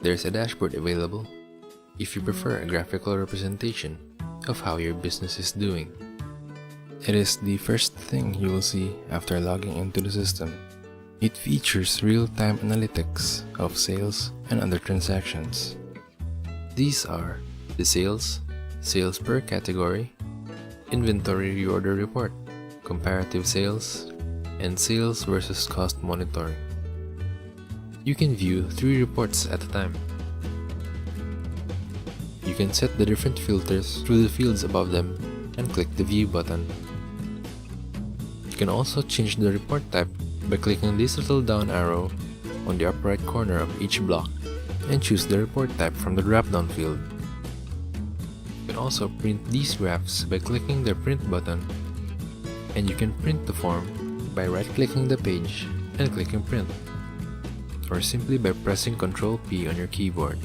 There's a dashboard available if you prefer a graphical representation of how your business is doing. It is the first thing you will see after logging into the system. It features real-time analytics of sales and other transactions. These are the sales per category, inventory reorder report, comparative sales, and sales versus cost monitoring. You can view 3 reports at a time. You can set the different filters through the fields above them and click the View button. You can also change the report type by clicking this little down arrow on the upper right corner of each block and choose the report type from the drop-down field. You can also print these graphs by clicking the Print button, and you can print the form by right-clicking the page and clicking Print, or simply by pressing Ctrl P on your keyboard.